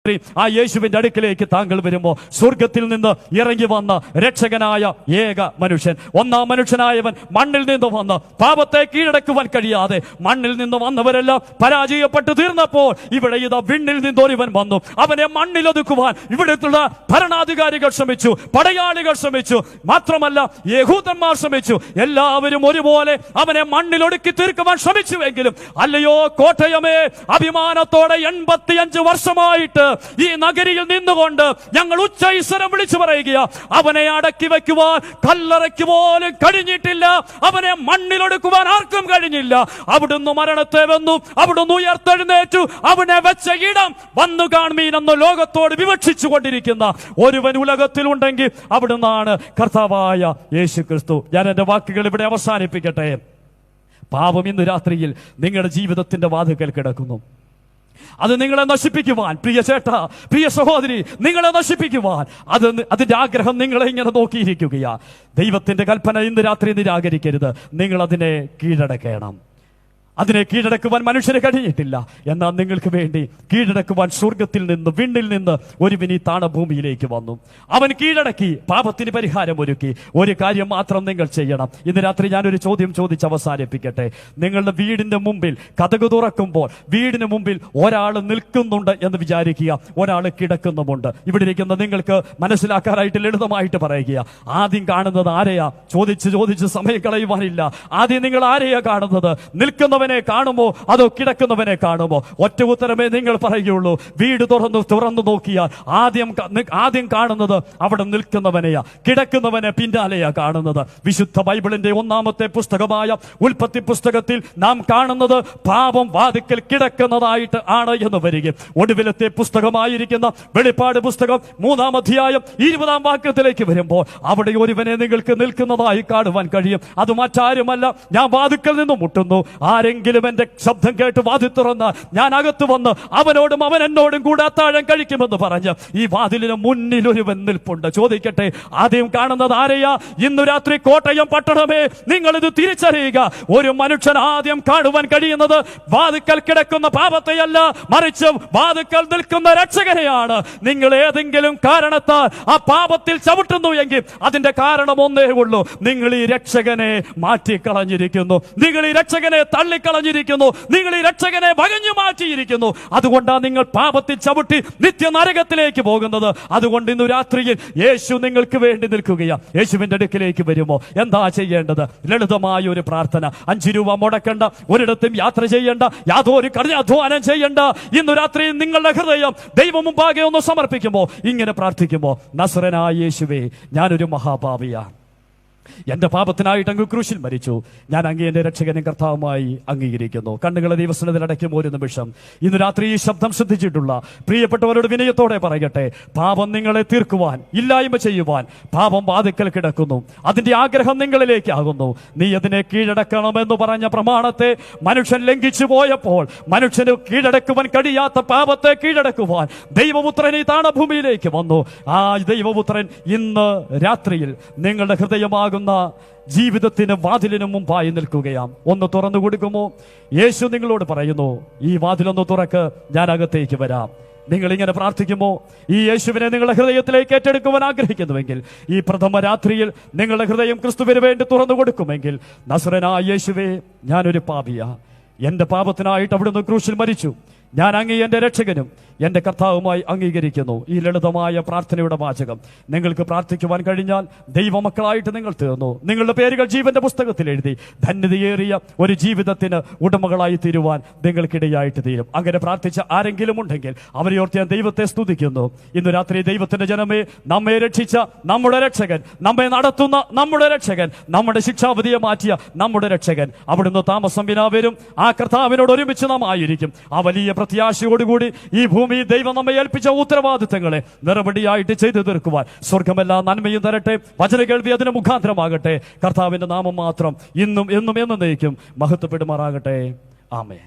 ആ യേശുവിന്റെ അടുക്കിലേക്ക് താങ്കൾ വരുമ്പോൾ സ്വർഗത്തിൽ നിന്ന് ഇറങ്ങി വന്ന രക്ഷകനായ ഏക മനുഷ്യൻ, ഒന്നാം മനുഷ്യനായവൻ മണ്ണിൽ നിന്ന് വന്ന് പാപത്തെ കീഴടക്കുവാൻ കഴിയാതെ മണ്ണിൽ നിന്ന് വന്നവരെല്ലാം പരാജയപ്പെട്ടു തീർന്നപ്പോൾ ഇവിടെ ഇതാ വിണ്ണിൽ നിന്നൊരുവൻ വന്നു. അവനെ മണ്ണിലൊതുക്കുവാൻ ഇവിടുത്തെ ഭരണാധികാരികൾ ശ്രമിച്ചു, പടയാളികൾ ശ്രമിച്ചു, മാത്രമല്ല യഹൂദന്മാർ ശ്രമിച്ചു. എല്ലാവരും ഒരുപോലെ അവനെ മണ്ണിലൊടുക്കി തീർക്കുവാൻ ശ്രമിച്ചുവെങ്കിലും അല്ലയോ കോട്ടയമേ, അഭിമാനത്തോടെ 85 വർഷമായിട്ട് ഈ നഗരിയിൽ നിന്നുകൊണ്ട് ഞങ്ങൾ ഉച്ചൈസ്വരം വിളിച്ചു പറയുക, അവനെ അടക്കി വെക്കുവാൻ കല്ലറയ്ക്ക് പോലും കഴിഞ്ഞിട്ടില്ല, അവനെ മണ്ണിലൊടുക്കുവാൻ ആർക്കും കഴിഞ്ഞില്ല. അവിടുന്ന് മരണത്തെ വന്നു, അവിടുന്ന് ഉയർത്തെഴുന്നേറ്റു, അവനെ വെച്ച ഇടം വന്നു കാണുമീൻ എന്ന് ലോകത്തോട് വിവക്ഷിച്ചു കൊണ്ടിരിക്കുന്ന ഒരുവൻ ഉലകത്തിലുണ്ടെങ്കിൽ അവിടുന്നാണ് കർത്താവായ യേശു ക്രിസ്തു. ഞാൻ എന്റെ വാക്കുകൾ ഇവിടെ അവസാനിപ്പിക്കട്ടെ. പാപം ഇന്ന് രാത്രിയിൽ നിങ്ങളുടെ ജീവിതത്തിന്റെ വാതിൽക്കൽ കിടക്കുന്നു. അത് നിങ്ങളെ നശിപ്പിക്കുവാൻ, പ്രിയ ചേട്ടാ, പ്രിയ സഹോദരി, നിങ്ങളെ നശിപ്പിക്കുവാൻ അതിന്റെ ആഗ്രഹം നിങ്ങളെ ഇങ്ങനെ നോക്കിയിരിക്കുകയാ. ദൈവത്തിന്റെ കൽപ്പന ഇന്ന് രാത്രി നിരാകരിക്കരുത്, നിങ്ങൾ അതിനെ കീഴടക്കണം. അതിനെ കീഴടക്കുവാൻ മനുഷ്യന് കഴിഞ്ഞിട്ടില്ല. എന്നാൽ നിങ്ങൾക്ക് വേണ്ടി കീഴടക്കുവാൻ സ്വർഗത്തിൽ നിന്ന്, വിണ്ണിൽ നിന്ന് ഒരുവൻ ഈ താണഭൂമിയിലേക്ക് വന്നു. അവൻ കീഴടക്കി, പാപത്തിന് പരിഹാരം ഒരുക്കി. ഒരു കാര്യം മാത്രം നിങ്ങൾ ചെയ്യണം. ഇന്ന് രാത്രി ഞാനൊരു ചോദ്യം ചോദിച്ച് അവസാനിപ്പിക്കട്ടെ. നിങ്ങളുടെ വീടിന്റെ മുമ്പിൽ കതക് തുറക്കുമ്പോൾ വീടിന് മുമ്പിൽ ഒരാൾ നിൽക്കുന്നുണ്ട് എന്ന് വിചാരിക്കുക, ഒരാൾ കിടക്കുന്നുമുണ്ട്. ഇവിടെ ഇരിക്കുന്ന നിങ്ങൾക്ക് മനസ്സിലാക്കാനായിട്ട് ലളിതമായിട്ട് പറയുക. ആദ്യം കാണുന്നത് ആരെയാ? ചോദിച്ച് സമയം കളയുവാനില്ല. ആദ്യം നിങ്ങൾ ആരെയാ കാണുന്നത്? നിൽക്കുന്നവൻ കാണുമോ അതോ കിടക്കുന്നവനെ കാണുമോ? ഒറ്റ ഉത്തരമേ നിങ്ങൾ പറയുകയുള്ളൂ. വീട് തുറന്നു നോക്കിയാൽ ആദ്യം കാണുന്നത് അവിടെ നിൽക്കുന്നവനെയാ, കിടക്കുന്നവനെ പിന്നാലെയാ കാണുന്നത്. വിശുദ്ധ ബൈബിളിന്റെ ഒന്നാമത്തെ പുസ്തകമായ ഉൽപ്പത്തി പുസ്തകത്തിൽ നാം കാണുന്നത് പാപം വാതിക്കൽ കിടക്കുന്നതായിട്ട് ആണ് എന്ന് വരികയും ഒടുവിലത്തെ പുസ്തകമായിരിക്കുന്ന വെളിപ്പാട് പുസ്തകം 3-ാം അധ്യായം 20-ാം വാക്യത്തിലേക്ക് വരുമ്പോൾ അവിടെ ഒരുവനെ നിങ്ങൾക്ക് നിൽക്കുന്നതായി കാണുവാൻ കഴിയും. അത് മറ്റാരുമല്ല, ഞാൻ വാതിക്കൽ നിന്ന് മുട്ടുന്നു, ആരെങ്കിലും എന്റെ ശബ്ദം കേട്ട് വാതിൽ തുറന്ന് ഞാൻ അകത്ത് വന്ന് അവനോടും അവൻ എന്നോടും കൂടെ അത്താഴം കഴിക്കുമെന്ന് പറഞ്ഞ് ഈ വാതിലിന് മുന്നിൽ ഒരുവൻ നിൽപ്പുണ്ട്. ചോദിക്കട്ടെ, ആദ്യം കാണുന്നത് ആരെയാ? ഇന്നു രാത്രി കോട്ടയം പട്ടണമേ, നിങ്ങൾ ഇത് തിരിച്ചറിയുക. ഒരു മനുഷ്യൻ ആദ്യം കാണുവാൻ കഴിയുന്നത് വാതിക്കൽ കിടക്കുന്ന പാപത്തെയല്ല, മറിച്ച് വാതിക്കൽ നിൽക്കുന്ന രക്ഷകനെയാണ്. നിങ്ങൾ ഏതെങ്കിലും കാരണത്താൽ ആ പാപത്തിൽ ചവിട്ടുന്നു എങ്കിൽ അതിന്റെ കാരണം ഒന്നേ ഉള്ളൂ, നിങ്ങൾ ഈ രക്ഷകനെ മാറ്റിക്കളഞ്ഞിരിക്കുന്നു, നിങ്ങൾ ഈ രക്ഷകനെ തള്ളിക്കളഞ്ഞിരിക്കുന്നു, നിങ്ങൾ ഈ രക്ഷകനെ വകഞ്ഞു മാറ്റിയിരിക്കുന്നു. അതുകൊണ്ടാണ് നിങ്ങൾ പാപത്തിൽ ചവിട്ടി നിത്യ നരകത്തിലേക്ക് പോകുന്നത്. അതുകൊണ്ട് ഇന്ന് രാത്രിയിൽ യേശു നിങ്ങൾക്ക് വേണ്ടി നിൽക്കുകയാണ്. യേശുവിന്റെ അടുക്കിലേക്ക് വരുമോ എന്താ ചെയ്യേണ്ടത്? ലളിതമായ ഒരു പ്രാർത്ഥന. 5 രൂപ മുടക്കണ്ട, ഒരിടത്തും യാത്ര ചെയ്യേണ്ട, യാതൊരു കഠിനാധ്വാനം ചെയ്യേണ്ട. ഇന്ന് രാത്രി നിങ്ങളുടെ ഹൃദയം ദൈവം മുമ്പാകെ ഒന്ന് സമർപ്പിക്കുമോ, ഇങ്ങനെ പ്രാർത്ഥിക്കുമോ? നസറനായ യേശുവേ, ഞാനൊരു മഹാപാപിയാണ്, എന്റെ പാപത്തിനായിട്ട് അങ്ങ് ക്രൂശിൽ മരിച്ചു, ഞാൻ അങ്ങ് എന്റെ രക്ഷകനും കർത്താവുമായി അംഗീകരിക്കുന്നു. കണ്ണുകളെ ദൈവസന്നിധിയിലടയ്ക്കും ഒരു നിമിഷം. ഇന്ന് രാത്രി ഈ ശബ്ദം ശ്രദ്ധിച്ചിട്ടുള്ള പ്രിയപ്പെട്ടവരോട് വിനയത്തോടെ പറയട്ടെ, പാപം നിങ്ങളെ തീർക്കുവാൻ, ഇല്ലായ്മ ചെയ്യുവാൻ പാപം വാതിക്കൽ കിടക്കുന്നു. അതിന്റെ ആഗ്രഹം നിങ്ങളിലേക്ക് ആകുന്നു. നീ അതിനെ കീഴടക്കണമെന്ന് പറഞ്ഞ പ്രമാണത്തെ മനുഷ്യൻ ലംഘിച്ചു പോയപ്പോൾ മനുഷ്യന് കീഴടക്കുവാൻ കഴിയാത്ത പാപത്തെ കീഴടക്കുവാൻ ദൈവപുത്രൻ ഈ താണഭൂമിയിലേക്ക് വന്നു. ആ ദൈവപുത്രൻ ഇന്ന് രാത്രിയിൽ നിങ്ങളുടെ ഹൃദയമാകും ജീവിതത്തിന് വാതിലിന് മുമ്പായി നിൽക്കുകയാം. ഒന്ന് തുറന്നു കൊടുക്കുമോ? യേശു നിങ്ങളോട് പറയുന്നു, ഈ വാതിലൊന്ന് തുറക്ക്, ഞാൻ അകത്തേക്ക് വരാം. നിങ്ങൾ ഇങ്ങനെ പ്രാർത്ഥിക്കുമോ? ഈ യേശുവിനെ നിങ്ങളുടെ ഹൃദയത്തിലേക്ക് ഏറ്റെടുക്കുവാൻ ആഗ്രഹിക്കുന്നുവെങ്കിൽ ഈ പ്രഥമ രാത്രിയിൽ നിങ്ങളുടെ ഹൃദയം ക്രിസ്തുവിന് വേണ്ടി തുറന്നു കൊടുക്കുമെങ്കിൽ, നസറനായ യേശുവേ, ഞാനൊരു പാപിയാ, എന്റെ പാപത്തിനായിട്ട് അവിടുന്ന് ക്രൂശിൽ മരിച്ചു, ഞാൻ അങ്ങേ എന്റെ രക്ഷകനും എന്റെ കർത്താവുമായി അംഗീകരിക്കുന്നു. ഈ ലളിതമായ പ്രാർത്ഥനയുടെ വാചകം നിങ്ങൾക്ക് പ്രാർത്ഥിക്കുവാൻ കഴിഞ്ഞാൽ ദൈവമക്കളായിട്ട് നിങ്ങൾ തീർന്നു. നിങ്ങളുടെ പേരുകൾ ജീവന്റെ പുസ്തകത്തിൽ എഴുതി ധന്യതയേറിയ ഒരു ജീവിതത്തിന് ഉടമകളായി തീരുവാൻ നിങ്ങൾക്കിടയായിട്ട് തീരും. അങ്ങനെ പ്രാർത്ഥിച്ച ആരെങ്കിലും ഉണ്ടെങ്കിൽ അവരെ ഓർത്ത് ഞാൻ ദൈവത്തെ സ്തുതിക്കുന്നു. ഇന്ന് രാത്രി ദൈവത്തിന്റെ ജനമേ, നമ്മെ രക്ഷിച്ച നമ്മുടെ രക്ഷകൻ, നമ്മെ നടത്തുന്ന നമ്മുടെ രക്ഷകൻ, നമ്മുടെ ശിക്ഷാവിധിയെ മാറ്റിയ നമ്മുടെ രക്ഷകൻ അവിടുന്ന് താമസം വിനാ വരും. ആ കർത്താവിനോട് ഒരുമിച്ച് നാം ആയിരിക്കും. ആ വലിയ പ്രത്യാശയോടുകൂടി ഈ ഭൂമി ദൈവം നമ്മെ ഏൽപ്പിച്ച ഉത്തരവാദിത്തങ്ങളെ നിറപടിയായിട്ട് ചെയ്തു തീർക്കുവാൻ സ്വർഗമെല്ലാ നന്മയും തരട്ടെ. വചന കേൾവി അതിന് മുഖാന്തരമാകട്ടെ. കർത്താവിന്റെ നാമം മാത്രം ഇന്നും എന്നും എന്നേക്കും മഹത്വപ്പെടുമാറാകട്ടെ. ആമേൻ.